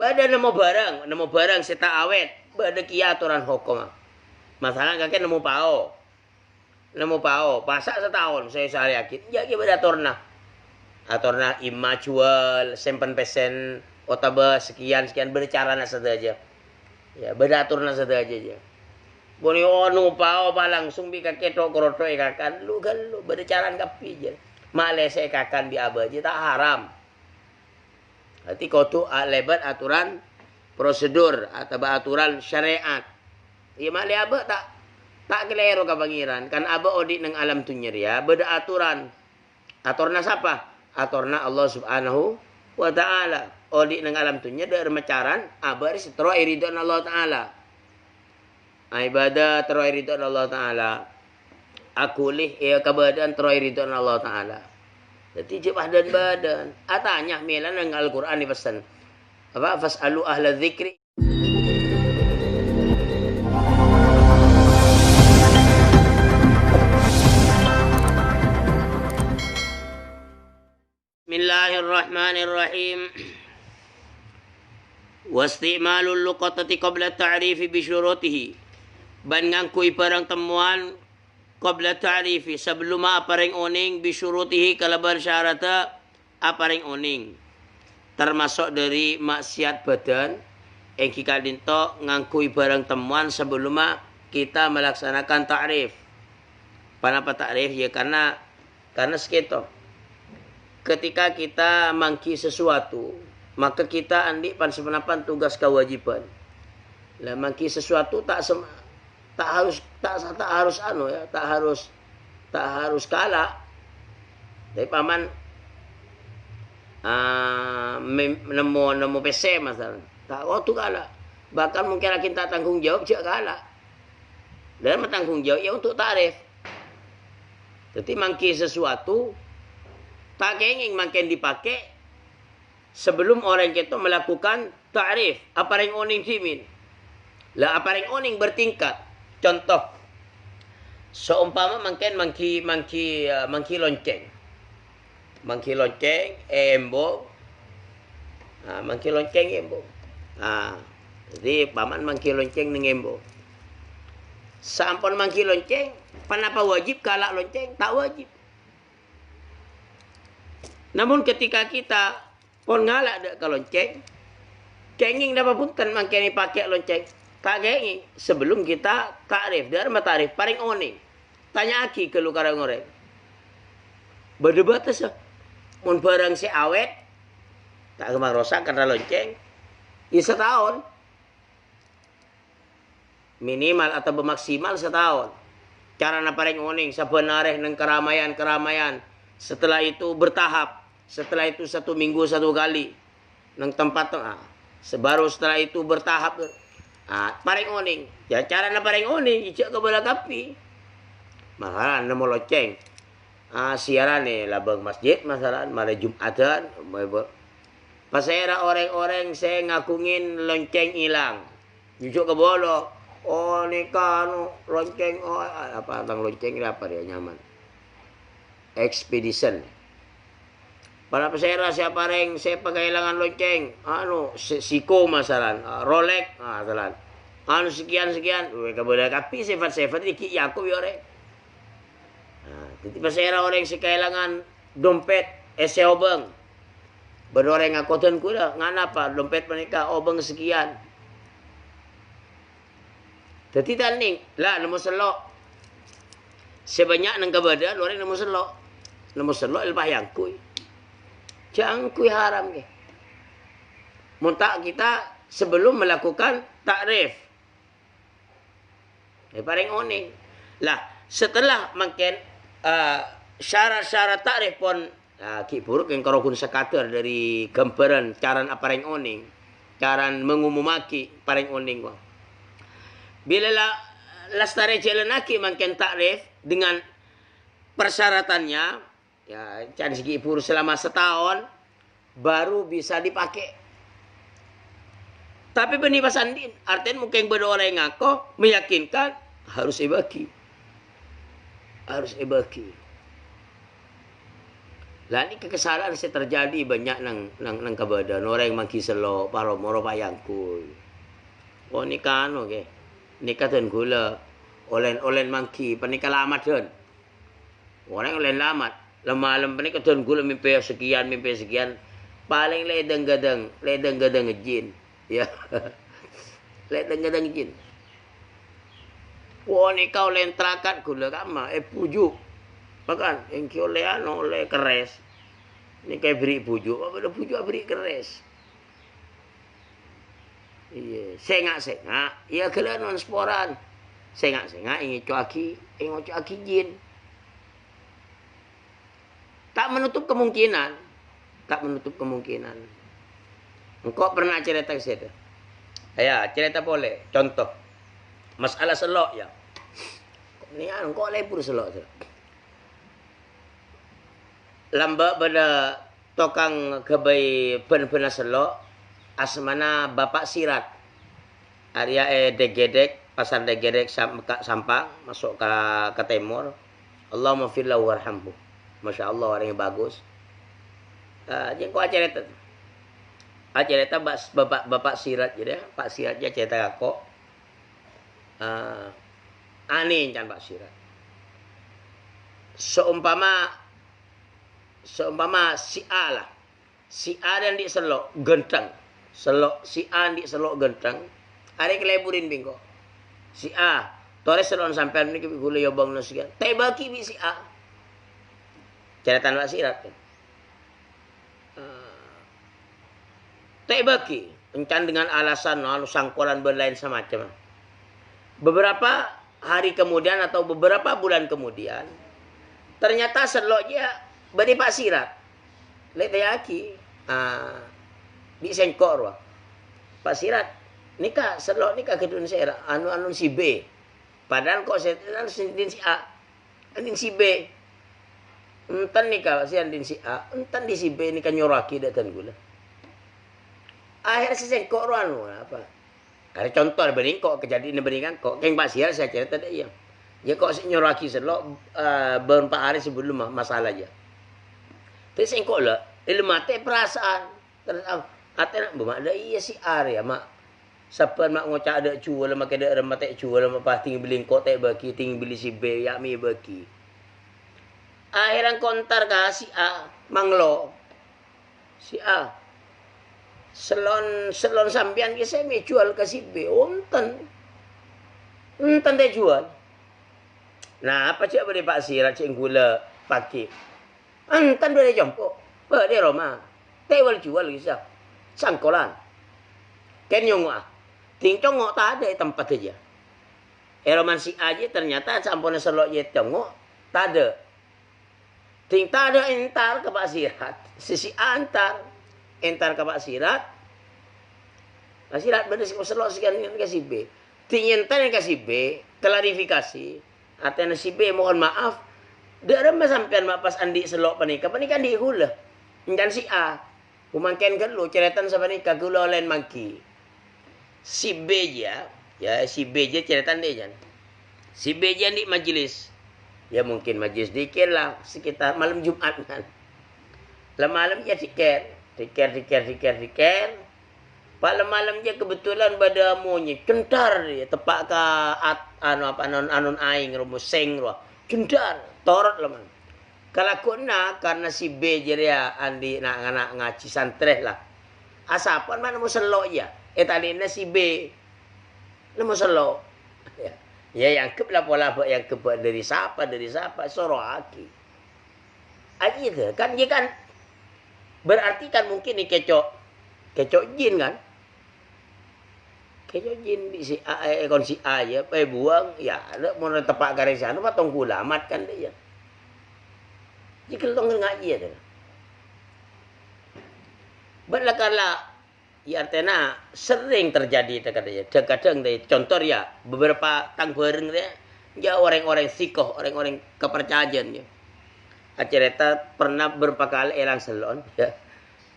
Pada nemu barang seta awet, pada kia aturan hukum. Masalah kakek nemu pao, pasak setahun saya sehari yakin, ya kita pada atorna imma jual, sempen pesen, otaba sekian bercarana saja. Ya, beraturna saja aja. Boni onu pao pa langsung bi kakek tok kroto kakan, lu bercaran kapi je. Male saya kakan di aba je tak haram. Berarti kotu lebat aturan prosedur atau aturan syariat. Ya male aba tak kelero ka pangeran kan aba odi nang alam tunyer ya beda aturan. Aturna siapa? Aturna Allah Subhanahu wa taala. Odi nang alam tunyer dari macaran aba setro iridon Allah taala. Ibadah tero iridon Allah taala. Akulih ya kebadan tero iridon Allah taala. Jadi je badan. Atanya melan nang Al-Qur'an ni pesan. Apa fasalu ahla dzikri. Bismillahirrahmanirrahim. Wastimalul luqatati qabla ta'rifi bi syurutihi. Ban ngangkui parang temuan qabla ta'rifi sebelum apareng oning bi syurutihi kalabar syarata apareng oning. Termasuk dari maksiat badan yang kita dinto ngangkui barang temuan sebelum kita melaksanakan ta'rif. Kenapa ta'rif? Ya karena sekitar. Ketika kita mangki sesuatu, maka kita andik pan sepenapan tugas kewajiban. Lah mangki sesuatu tak harus kalah. Tapi paman nemu PC masalah. Tak tu kalah. Bahkan mungkin kita tanggung jawab je kalah. Dan tanggung jawab ya untuk tarif. Jadi mangki sesuatu tak ingin makin dipakai sebelum orang itu melakukan ta'rif. Apareng oning simin. Lah apareng oning bertingkat. Contoh. Seumpama makin mangki lonceng. Mangki lonceng embo. Mangki lonceng embo. Jadi paman mangki lonceng ning embo. Sampun mangki lonceng, kenapa wajib kalak lonceng? Tak wajib. Namun ketika kita pon ngalak dek ke lonceng, kenging dapat punten mangkeni pakai lonceng. Tak kenging sebelum kita takrif. Dari takrif paling oning. Tanya aki ke lu karang orang. Berdebat sah. Mun barang si awet, tak kemang rosak karena lonceng. Ya setahun. Minimal atau bermaksimal setahun. Cara na paling oning sebenarnya nang keramaian. Setelah itu bertahap. Setelah itu 1 minggu 1 kali. Nang tempat sebaru setelah itu bertahap. Paring oning. Ya cara na paring oning. Ijak ke bola kapi. Masalah nemu lonceng. Siaran labang masjid. Masalah malah Jumatan. Pasera orang-orang saya ngakungin lonceng hilang. Ijak ke bola. Oh ni kan lonceng. Apa tentang lonceng ini apa dia nyaman. Expedition. Para pesera siapa reng saya pagailangan lonceng. Siko masalah. Rolex masalah. Sekian. Kemudian kapi sifat iki Yakub yo reng. Jadi pesera orang sekailangan dompet obeng. Beroreng akoten kuda nganapa dompet menika obeng sekian. Jadi tanding lah nemu selok. Sebanyak nang kebadan orang nemu selok. Nemu selok lepas yang kui. Jangan kui haram ke. Muntak kita sebelum melakukan takrif. Paling oning. Lah setelah makin syarat-syarat takrif pun ki buruk yang karokun sekater dari gambaran cara apareng oning. Cara mengumumaki paling oning. Bila lastare jalanaki makin takrif dengan persyaratannya. Ya, cari segi pur selama setahun baru bisa dipakai. Tapi penipasan din, artinya mungkin berdoa yang ngaku meyakinkan harus ebaki. Lah ni kekesalan saya terjadi banyak nang kabadan orang mangki selok paro moro payangku. Oh ni kan oke. Ni katen gula olen mangki panika lamat don. Orang olen lamat. Lemalam panika katen gula mimpi sekian. Paling ledeng gadang jin. Ya. Ledeng gadang jin. Wah ni kau len terakat gula kama pujuk. Makan yang kau oleh keres. Ni kayak beri pujuk, apa dah pujuk beri keres. Iya, sengak. Iya kalian non sporan. Sengak ingin cuaki jin. Tak menutup kemungkinan. Engkau pernah cerita ke saya? Ya, cerita boleh. Contoh. Masalah selok ya. Ni engkau lebur selok tu. Lamba pada tokang kebai pen-pena selok asmana Bapak Sirat. Area Degedek, pasar Degedek Sampang masuk ke timur. Allahumma fillahu warhamhu. Masya Allah orang yang bagus. Jadi kau cerita. Cerita Bapak Sirat je dia. Pak Sirat je cerita aku. Aneh kan Pak Sirat. Seumpama si A lah. Si A dan di selok genteng. Si A di selok genteng. Hari keleburin bingko. Si A. Tore selon sampai ni gula yobang nasikan. Tai baki bi si A. Cerita Pak Sirat kan. Tai baki. Encan dengan alasan sangkulan berlain semacam. Beberapa hari kemudian atau beberapa bulan kemudian. Ternyata seloknya beri Pak Sirat. Lek tayaki. Di sengkok ruang. Pak Sirat. Nikah. Selok nikah kedun saya. Anu si B. Padahal kok saya. Din si A. Din si B. Entan nikah. Si din si A. Entan di si B. Nikah nyoraki datan gula. Akhir si sengkok ruang. Apa. Ada contoh. Bering kok. Kejadian beringan kok. Keng Pak Sirat saya cerita tak iya. Ya kok si nyoraki selok. Berempat hari sebelum masalah aja. Tapi sengkok lah, dia mati perasaan. Ate nak bermakna iya si Arya mak. Siapa mak ngocak ada cuba lah makan ada rembat tak cuba lah mak tinggi beli kok tak bagi tinggi beli si B yak mi bagi. Akhiran kontar ka si A manglo. Si A selon sambian ke saya jual ke si B unten dia jual. Nah apa cak boleh Pak Sirat cik gula pakai. Antan dia jemput. Dia Roma. Tewal jual kisah. Sangkolan. Ken yung tingcong tak ada tempat aja. Roman si aja ternyata sampun selok ye tengok tak ada. Ting tak ada entar ke Pak Sirat. Sisi antar entar ke Pak Sirat. Pak Sirat bener selok sekian ke si B. Ting entar ke si B klarifikasi. Artinya si B mohon maaf. Dia sampean mak pas andi selok panika di hula. Dan si A. Umangken kan lu ceretan sama nikah gula lain mangki. Si B ya si B je ceretan dia jan. Si B je di majelis. Ya mungkin majelis dikir lah sekitar malam Jumat kan. Malam je tikir. Pak malam je kebetulan pada amunya kentar dia tepak ke anon aing rumus seng ruah. Kentar torot lah man. Kalau kuna karena si B je dia andi nak ngaci santres lah. Asapan mana mau selok ya. Tadi na si B. Nak mau selok. Ya yang kep lah pola yang kep dari siapa soro aki. Aji tu kan dia kan berarti kan mungkin ni kecok jin kan. Kecok jin di si A kon si A ya buang ya ada mau tepak garis anu patong kulamat kan dia. Jika tong ngaji ya. Berlakarlah ya artinya sering terjadi katanya. Kadang dia contoh ya beberapa tang bareng dia ya orang-orang sikoh, orang-orang kepercayaan ya. Cerita pernah berapa kali elang selon ya.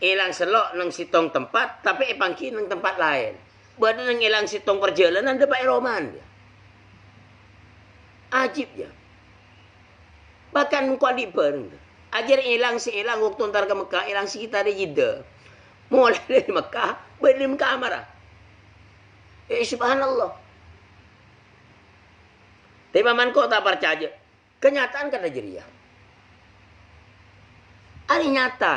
Elang selok nang sitong tempat tapi pangki nang tempat lain. Badan nang elang sitong perjalanan ada Pak Roman ya. Ajib ya. Bahkan muka di bareng. Ajar hilang si hilang waktu ntar ke Mekah, hilang si kita di Jeddah. Mulai dari Mekah, balik di Mekah marah. Subhanallah. Tapi paman kok tak percaya. Kenyataan kata jeria. Ada nyata.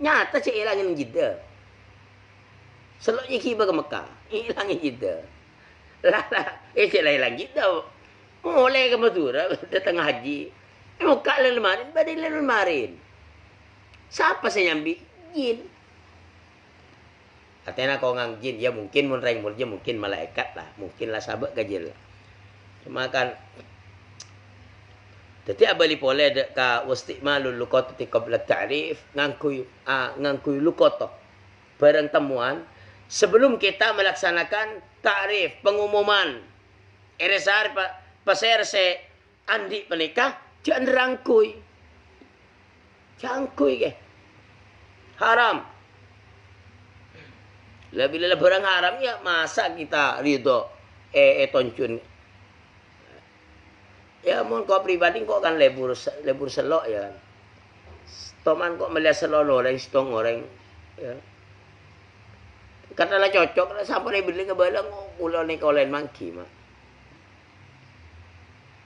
Nyata si hilangin Jeddah. Seloknya kiba ke Mekah, hilangin Jeddah. Lah, cik lah hilang Jeddah. Mulai ke Madura, datang haji. Mekah lalu marin, badai lalu marin. Siapa saya nyambi? Jin. Katanya kau ngang jin, ya mungkin munreng mulja, mungkin malaikat lah, mungkin lah sahabat gajil. Cuma kan, jadi abali pole dek ka wastimalul lukoto ti qabla ta'rif ngangkuy lukoto barang temuan sebelum kita melaksanakan ta'rif pengumuman eresar pasir se andi penikah jangan rangkuy ke haram. Bila barang haram ya masa kita ridho toncun. Ya mun kau pribadi kau kan lebur selok ya. Toman kok melihat selok orang stong orang ya. Katalah cocok sampai beli ke balang ulah ni kau lain mangki mah.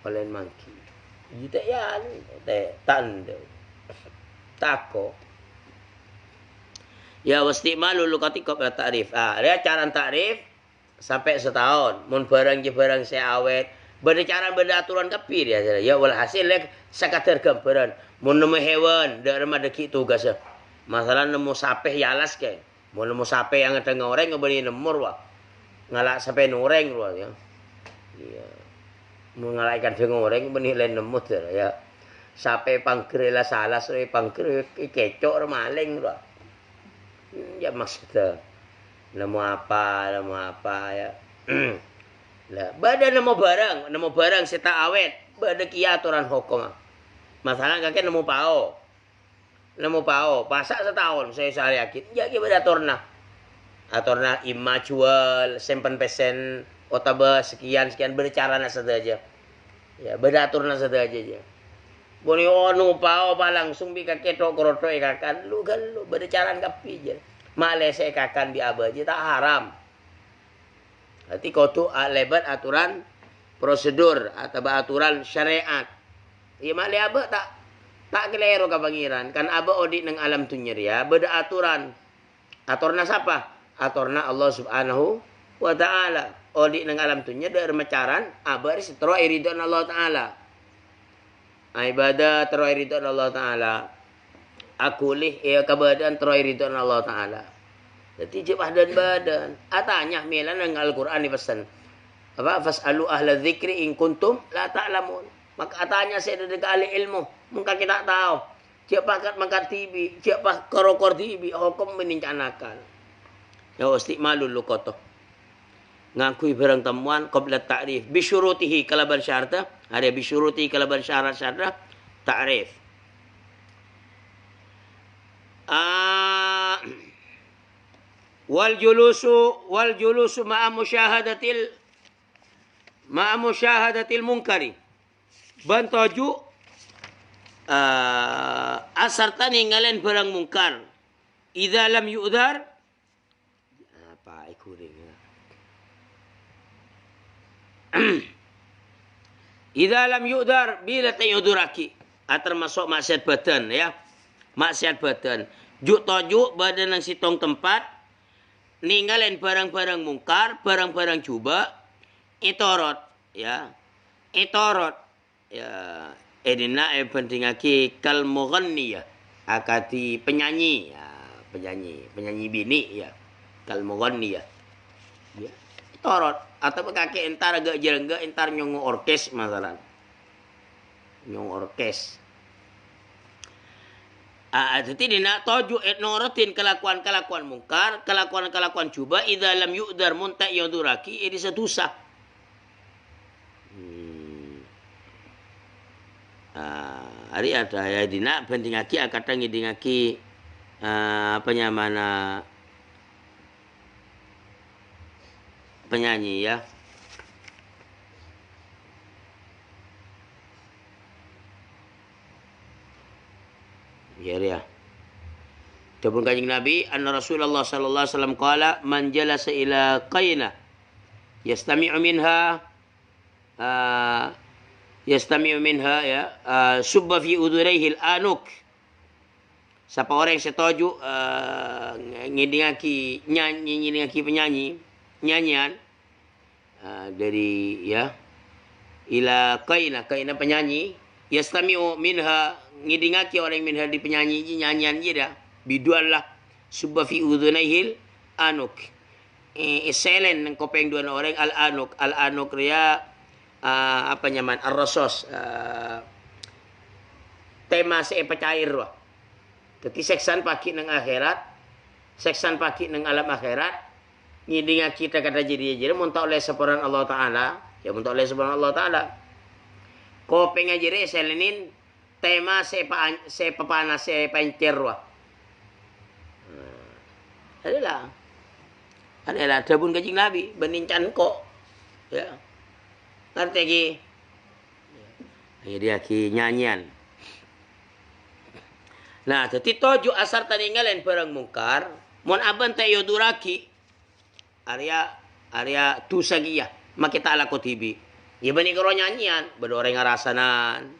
Lain mangki. Kita ya tanda tako. Ya wastimalul luqati qabla ta'rif. Dia cara ta'rif sampai setahun. Mun barang saya awet, berbicara benda aturan kapir ya. Ya walhasil sekadar gambaran. Mun nemu hewan, dak remah deki tugas. Masalah nemu sape yalas ke. Mun nemu sape yang ada ngoreng ngebeni nemur wah. Ngalak sape noreng wah ya. Iya. Mun ngalak ikan ngoreng beni len nemu ya. Sape pangkrela salah soe pangkre kecok maling wah. Ya maksudnya nemu apa ya. Lah badan nemu barang seta awet bada kia aturan hukum. Masalah kakek nemu pao pasak setahun saya yakin ya ki bada aturna imma jual sempen pesen otaba sekian bercarana saja ya bada aturna saja aja. Boni onu pao pa langsung bi kaketo kroto kakan lu bada caran kapi je. Malese kakan di abaji tak haram. Berarti kotu lebat aturan prosedur atau aturan syariat. Ya male aba tak kelero ka pangeran kan aba odi nang alam tunyer ya beda aturan. Aturna siapa? Aturna Allah Subhanahu wa taala. Odi nang alam tunyer dari macaran aba setro iridan Allah taala. Ibadah teroy ridho Allah Ta'ala. Akulih ya kebadan teroy ridho Allah Ta'ala. Jadi je badan. Atanya milan ng Al-Quran ni pesan. Apa? Fas'alu ahla dzikri in kuntum la ta'lamun. Maka atanya saya dari ahli ilmu. Mungkin kita tahu. Siapa makan tibi. Siapa korokor tibi. Hukum menincanakan. Ya istimalul lukotoh. Ngakui barang temuan qabla ta'rif bisyurutihi kalaban syarta ada bisyurutihi kalaban syarat ta'rif wal julusu ma'a musyahadatil munkari bantoju asarta ninggalin barang mungkar idza lam yu'dhar apa ikuring idza lam yu'dhar bila tayuduraki termasuk maksiat badan ya maksiat badan juk toju badan nang sitong tempat ninggalin barang-barang mungkar barang-barang coba itorot ya edina pentingaki kal mughanni ya akati penyanyi ya penyanyi bini ya kal mughanni ya torot atau kaki entar agak jelengga entar nyongo orkes masalah nyongo orkes jadi dina toju etnorotin kelakuan mungkar kelakuan coba idza lam yu'dar munta yuduraki ini sedosa hari ada ya dina pentingaki akadang ngidingaki penyamana penyanyi ya. Tabun kanjing Nabi, anna Rasulullah sallallahu alaihi wasallam qala man jalasa ila qaina yastami'u minha ya subba fi udhuraihi al-anuk. Siapa orang yang setuju ngidingaki penyanyi nyanyian dari ya ila qaina penyanyi yastami'u minha ngidingaki orang minha di penyanyi nyanyian dia biduan lah subba fi udhunaihil anuk selen ng kopeng dua orang al-anuk ria apa nyaman ar-rasos tema sa ipacair wa tati seksan paki ng akhirat seksan paki ng alam akhirat ngidinga kita kata jadi munta oleh separan Allah Ta'ala ya munta oleh separan Allah Ta'ala kopeng ajire selenin tema sa papana sa ipancir wa adalah tabun kanjing Nabi benincan kok ya ngerti lagi ya dia ki nyanyian nah tadi toju asar taningalen barang mungkar mon aban tayo duraki area tusagiya makita ala ko TV ya bani karo nyanyian bado orang ngarasanan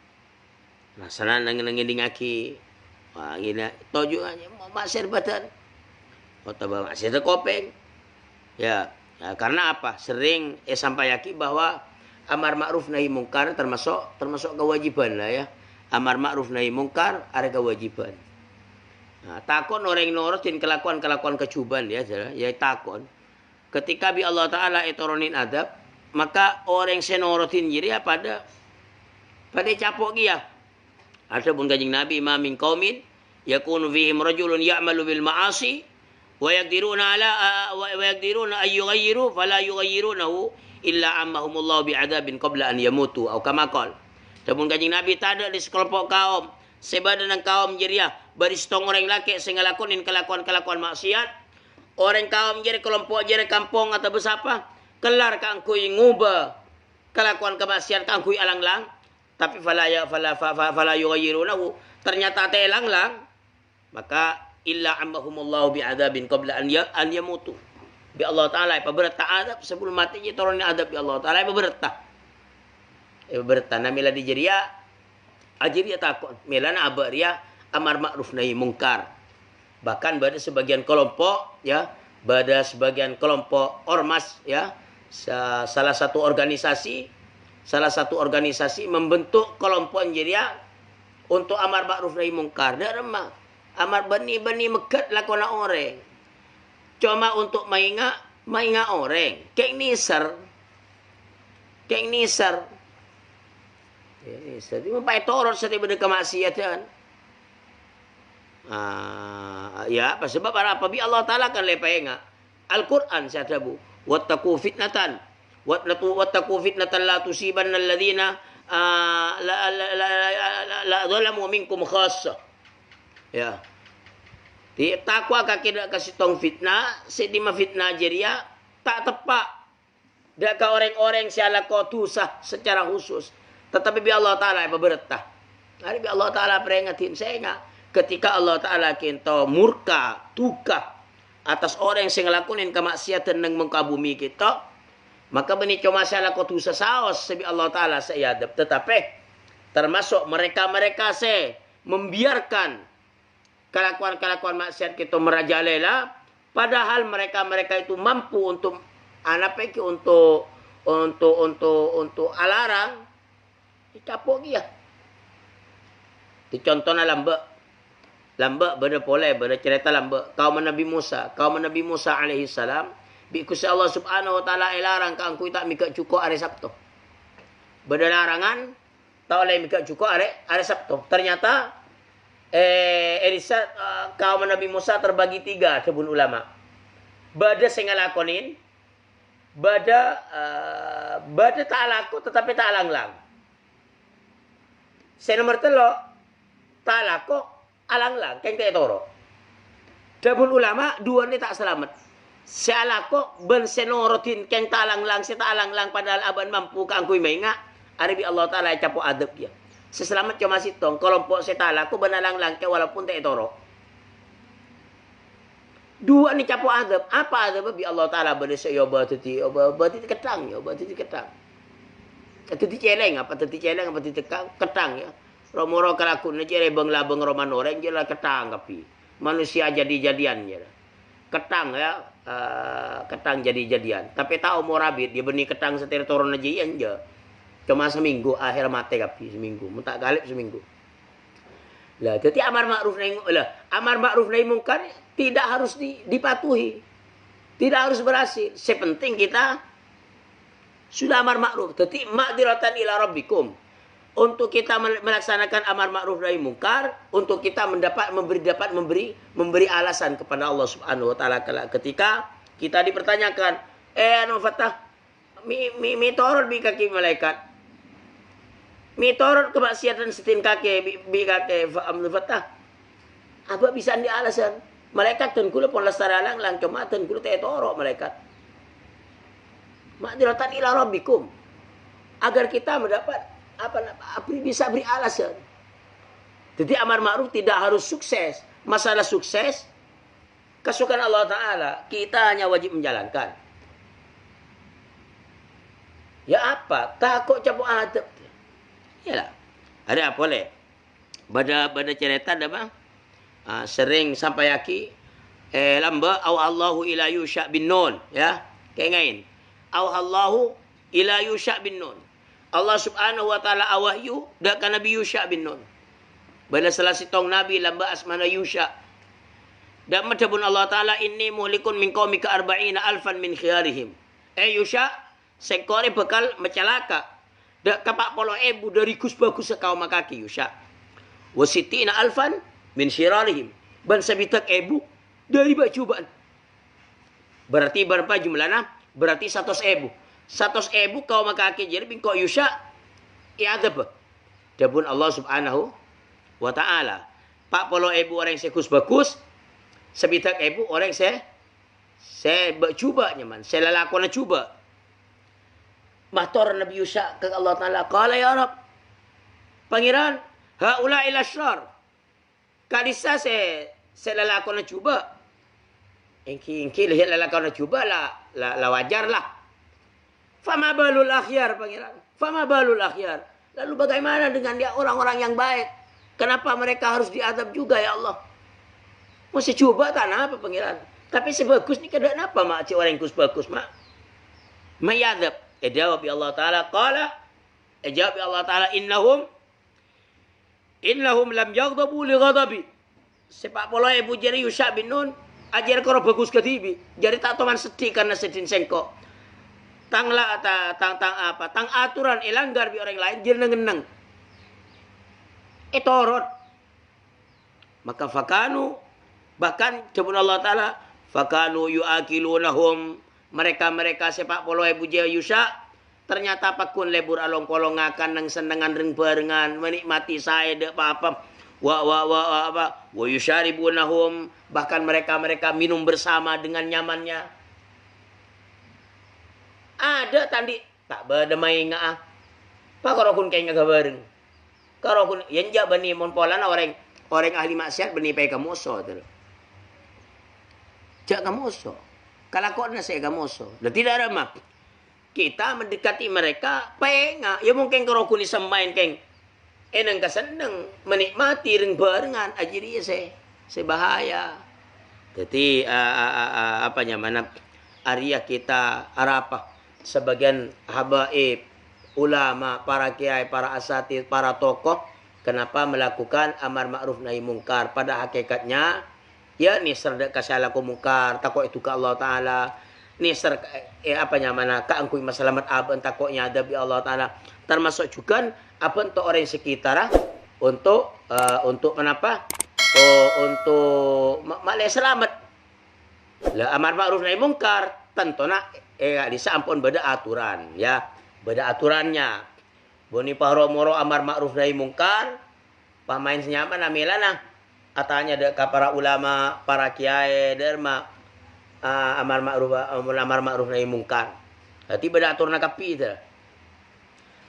nangindingaki wah gina toju anya masir badan kota bawa masih kopeng ya karena apa sering sampaiaki bahwa amar ma'ruf nahi mungkar termasuk kewajiban lah ya amar ma'ruf nahi mungkar ada kewajiban nah, takon orang nurutin kelakuan kecuban ya takon ketika bi Allah Ta'ala iturunin adab maka orang senurutin jadi ya pada capok dia ada pun kanjing Nabi ma min qaumin yakunu fihim rajulun ya'malu bil ma'asi ويقدرون أن يغيروا فلا يغيرونه إلا عمهم الله بعذاب قبل أن يموتوا أو كما قال. Tabun kanjing Nabi tak ada di sekelompok kaum sebadan ng kaum jeria baristong orang laki sing ngalakonin kelakuan maksiat orang kaum jeri kelompok jeri kampung atau besapa kelar ka angkuy ngubah kelakuan kemaksiat ka angkuy alang-lang tapi fala yughayyirunahu ternyata telang-lang maka illa ammahumullahu bi'adzabin qabla an yamutu. Bi Allah Ta'ala ipaberta adab sebelum mati turunnya adab bi Allah Ta'ala ipaberta namila di jeria ajiria takon melana abaria amar ma'ruf nahi mungkar bahkan pada sebagian kelompok ya pada sebagian kelompok ormas ya salah satu organisasi membentuk kelompok jeria untuk amar ma'ruf nahi mungkar dan remah amar bani mekat lakona orang cuma untuk mainga orang kek nisar di mempai torot setiap benda kemaksiatan ya apa sebab apa bi Allah Ta'ala kan lepainga Al-Quran saya tabu wattaqu fitnatan la tusibanna alladhina la zalamu minkum khassa ya di takwa kaki kasih tong fitnah sedima fitnah jeria tak tepak dak ka orang-orang siala ko tusah secara khusus tetapi bi Allah Ta'ala bebertah hari bi Allah Ta'ala peringatin saya enggak ketika Allah Ta'ala kinto murka tuka atas orang yang ngelakuin kemaksiatan nang muka bumi kita maka beni cuma siala ko tusah saos sebi Allah Ta'ala sayadab tetapi termasuk mereka membiarkan kelakuan maksiat kita merajalela padahal mereka itu mampu untuk untuk alarang dicapok dia dicontohna lambak benda boleh benda cerita lambak kaum Nabi Musa alaihi salam bi kusi Allah Subhanahu wa Ta'ala ilarang ka angku tak mika cukup hari Sabtu benda larangan tak oleh mika cukup hari Sabtu ternyata Elisa kaum Nabi Musa terbagi 3 sebun ulama. Bada sing ngalakonin, bada tak laku tetapi tak alang-lang. Saya nomor 3 tak laku alang-lang keng te toro. Dabun ulama 2 ni tak selamat. Saya laku ben senorotin keng tak alang-lang padahal aban mampu ka angkuy mainga. Ari bi Allah Ta'ala capo adab dia. Seselamat cuma sitong kelompok setala ku benalang langke walaupun tak toro Dua ni capo adab. Apa adab bi Allah Taala bade saya teti ketang ya, teti ketang. Teti celeng apa teti celeng apa teti ketang ya. Romoro kalakun na jere bang labang romanoreng jela ketang kapi. Manusia jadi-jadian ya. Ketang ya, ketang jadi-jadian. Tapi tahu mau rabit dia benih ketang setir turun aja iya aja. Cuma seminggu akhir mati kapi seminggu. Mutak galip seminggu. Lah, jadi amar ma'ruf nahi mungkar tidak harus dipatuhi. Tidak harus berhasil. Sepenting kita sudah amar ma'ruf. Jadi ma'diratan ila rabbikum. Untuk kita melaksanakan amar ma'ruf nahi mungkar, untuk kita memberi alasan kepada Allah Subhanahu wa taala ketika kita dipertanyakan, anu fatah mi torot bi kaki malaikat. Mi torot kemaksiatan setin kaki bi kaki amnu fatah. Apa bisa di alasan? Malaikat dan kula pon lastaralang lang kematan kula teh torok malaikat. Ma'diratan ila rabbikum. Agar kita mendapat bisa beri alasan. Jadi amar ma'ruf tidak harus sukses. Masalah sukses, kesukaan Allah Ta'ala, kita hanya wajib menjalankan. Ya apa? Takut cabut adab. Yalah. Ada apa boleh? Pada cerita ada bang? Sering sampai aki lamba au Allahu ila Yusha bin Nun ya. Kayak au Allahu ila Yusha bin Nun. Allah Subhanahu wa taala awahyu dak ka Nabi Yusha bin Nun. Bala salah sitong nabi lamba asmana Yusha. Dan madhabun Allah taala inni muhlikun min qaumika 40 alfan min khiyarihim. Yusha, sekore bakal mencalaka dak kapak polo ebu dari bagus sekau makaki Yusha. Wasitina alfan min syirarihim. Ban sabitak ebu dari bacubaan. Berarti berapa jumlahnya? Berarti 100.000. 100.000 kau makaki jadi bingko Yusha iadab. Dabun Allah Subhanahu wa taala. 40.000 orang sekus bagus, sebitak ebu orang se cuba nyaman, saya lalakona cuba. Mahtor Nabi Yusha ke Allah taala, qala ya Rab. Pangeran, haula ila syar. Kalisa se lalakona cuba. Engki lihat lalakona cuba la wajar lah. Fama balul akhyar pangeran. Fama balul akhyar. Lalu bagaimana dengan dia orang-orang yang baik? Kenapa mereka harus diadab juga ya Allah? Mesti coba tanah apa pangeran? Tapi sebagus ni keadaan apa mak cik orang kus bagus mak? Mayadab. Jawab ya Allah Taala qala. Jawab ya Allah Taala innahum lam yaghdabu li ghadabi. Sepak bola ibu jari Yusha bin Nun ajar karo bagus ketibi. Jari tak toman sedih karena sedih sengko. Tang aturan ilanggar bi orang lain jadi nengeneng. Torot. Maka fakanu bahkan jabun Allah Taala fakanu yuakilunahum mereka sepak bola ibu jaya Yusha ternyata pakun lebur along kolong akan nang senengan ring barengan menikmati saya dek apa wa yusyaribunahum bahkan mereka minum bersama dengan nyamannya. Ada tadi tak berdamai ngah. Pak korokun kayak nggak bareng. Korokun yang jak bani mon pola na orang ahli maksiat bani pay kamuso tu. Jak kamuso. Kalau kau na saya kamuso. Dan tidak ada mak. Kita mendekati mereka pay ngah. Ya mungkin korokun isamain keng. Enang kaseneng menikmati ring barengan ajiri saya bahaya. Jadi apanya mana Arya kita arapa sebagian habaib, ulama, para kiai, para asatid, para tokoh, kenapa melakukan amar ma'ruf nahi mungkar? Pada hakikatnya, ya nisar kasalaku mungkar, takut itu ke Allah Ta'ala, nisar keangkui masalamat aban takutnya ada bi Allah Ta'ala. Termasuk juga apa untuk orang sekitar untuk kenapa? Untuk malai selamat. Lah amar ma'ruf nahi mungkar tentunya di sampun beda aturan ya, beda aturannya. Boni pahro moro amar ma'ruf nahi mungkar, pamain senyaman amilana. Atanya de para ulama, para kiai derma amar ma'ruf nahi mungkar. Jadi beda aturan kapi itu.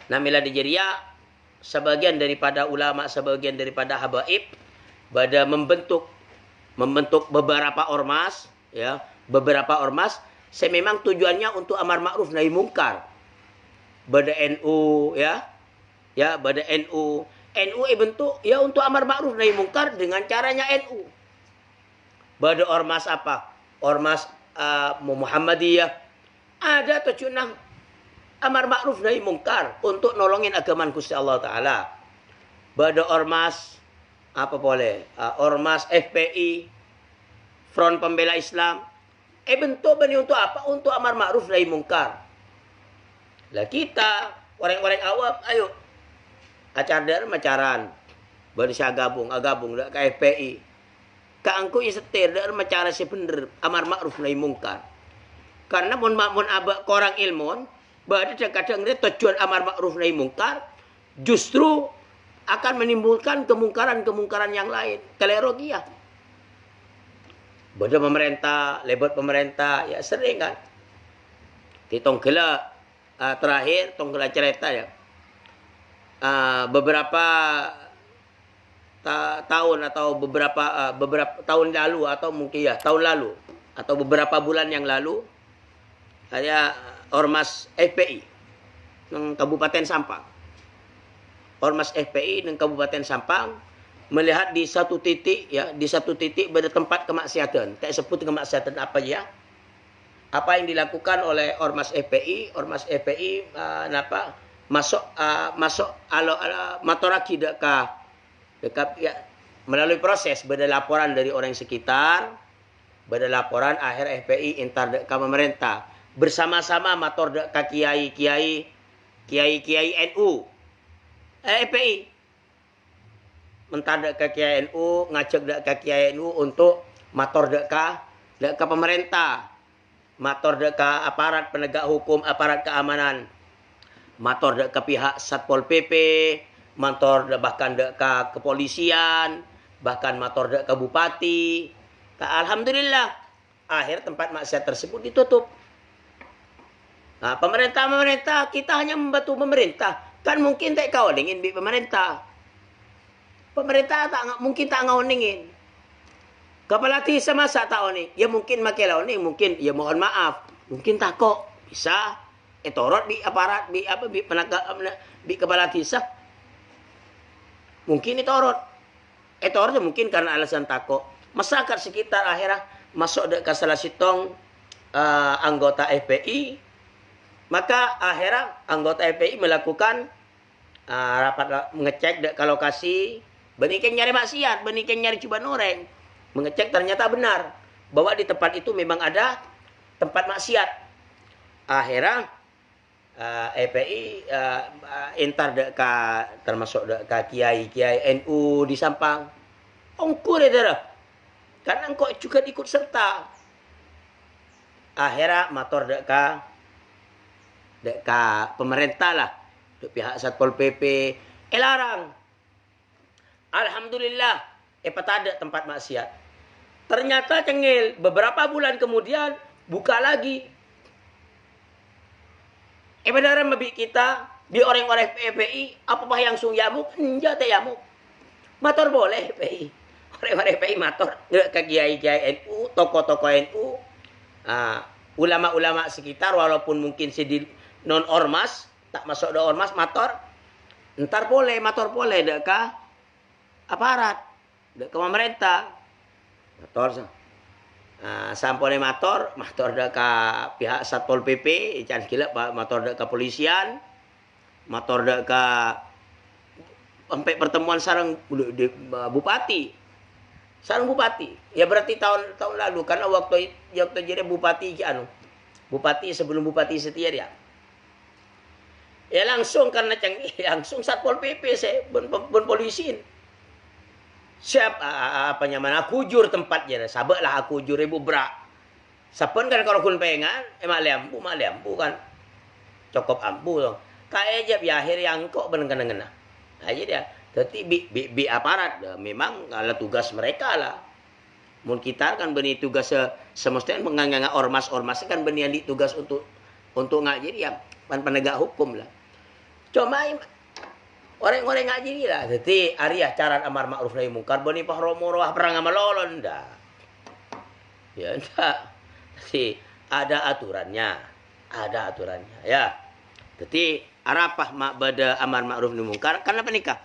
Namila di Jeria sebagian daripada ulama, sebagian daripada habaib pada membentuk beberapa ormas ya, beberapa ormas memang tujuannya untuk amar ma'ruf nahi mungkar. Bada NU ya. Ya, bada NU. NU bentuk ya untuk amar ma'ruf nahi mungkar dengan caranya NU. Bada ormas apa? Ormas Muhammadiyah. Ada tujuan amar ma'ruf nahi mungkar untuk nolongin agama Gusti Allah Ta'ala. Bada ormas apa boleh? Ormas FPI, Front Pembela Islam. Bentuk bani untuk apa? Untuk amar ma'ruf nahi mungkar. Lah kita, orang-orang awam, ayo. Acar macaran. Bersih gabung dak ke FPI. Ka angku setir dar macara si bener amar ma'ruf nahi mungkar. Karena mun aba korang ilmun, bahwa kadang dia tujuan amar ma'ruf nahi mungkar justru akan menimbulkan kemungkaran-kemungkaran yang lain. Kelerogia. Bada pemerintah, lebat pemerintah, ya sering kan. Di Tonggela terakhir, Tonggela cerita ya. Beberapa tahun atau beberapa tahun lalu atau mungkin ya tahun lalu atau beberapa bulan yang lalu ada ormas FPI di Kabupaten Sampang. Ormas FPI di Kabupaten Sampang melihat di satu titik pada tempat kemaksiatan. Tak sebut kemaksiatan apa ya? Apa yang dilakukan oleh ormas FPI masuk matoraki dekat ya, melalui proses pada laporan dari orang sekitar, pada laporan akhir FPI entar ke pemerintah bersama-sama mator ke kiai NU FPI mentar ke kiai NU, ngajak ke kiai NU untuk mator ke pemerintah, mator ke aparat penegak hukum, aparat keamanan, mator ke pihak Satpol PP, mator bahkan ke kepolisian, bahkan mator ke bupati. Alhamdulillah, akhir tempat maksiat tersebut ditutup. Nah, pemerintah kita hanya membantu pemerintah. Kan mungkin tak kau ingin bi pemerintah. Pemerintah mungkin tak ngauningin. Kepala desa masa tak oning. Ya mungkin makilau ning, mungkin ya mohon maaf. Mungkin tak kok bisa torot bi aparat bi penegak bi kepala desa. Mungkin torot mungkin karena alasan takut. Masyarakat sekitar akhirnya masuk ke salah sitong anggota FPI. Maka akhirnya anggota FPI melakukan rapat mengecek ke lokasi. Benikan nyari maksiat, benikan nyari cuba noreng. Mengecek ternyata benar bahwa di tempat itu memang ada tempat maksiat. Akhirnya FPI entar termasuk ke kiai NU di Sampang. Ongkur ya karena engkau juga ikut serta. Akhirnya mator ke pemerintah lah, pihak Satpol PP, larang. Alhamdulillah, ada tempat maksiat. Ternyata cengil, beberapa bulan kemudian buka lagi. Beneran mabi kita, di orang-orang FPI, apa yang sung yamuk? Enggak tak yamuk. Mator boleh FPI. Orang-orang FPI mator. Ke kiai NU, tokoh-tokoh NU, ulama-ulama sekitar, walaupun mungkin sedih non-ormas, tak masuk ke ormas, mator. Ntar boleh, mator boleh, ke aparat, ke pemerintah. Mator sampone mator ke pihak Satpol PP, jangan gila mator ke polisian, mator ke sampai pertemuan sarang bupati. Sarang bupati. Ya berarti tahun lalu karena waktu jadi bupati bupati sebelum bupati setia dia. Ya langsung karena langsung Satpol PP bon polisi. Siap aku jur tempatnya. Sabaklah aku jur ibu berak. Sapun kan kalau kun pengan, mak lembu kan. Cokop ampu dong. Kayak aja akhir yang kok bener-bener. Aja dia. Tapi bi aparat memang kalau tugas mereka lah. Mun kita kan beni tugas semestinya menganganga ormas kan beni yang tugas untuk ngaji dia penegak hukum lah. Cuma orang-orang ngaji lah. Jadi Arya cara amar ma'ruf nahi mungkar beni pahromo roh perang amalolon dah. Ya enggak. Jadi ada aturannya. Ada aturannya ya. Jadi arapah bada amar ma'ruf nahi mungkar karena nikah.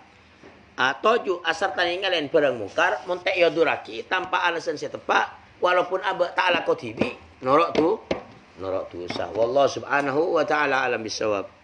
Toju asar taningalen barang mungkar montek ya duraki tanpa alasan setepak walaupun aba ta'ala kotibi norok tu sah. Wallahu subhanahu wa ta'ala alam bisawab.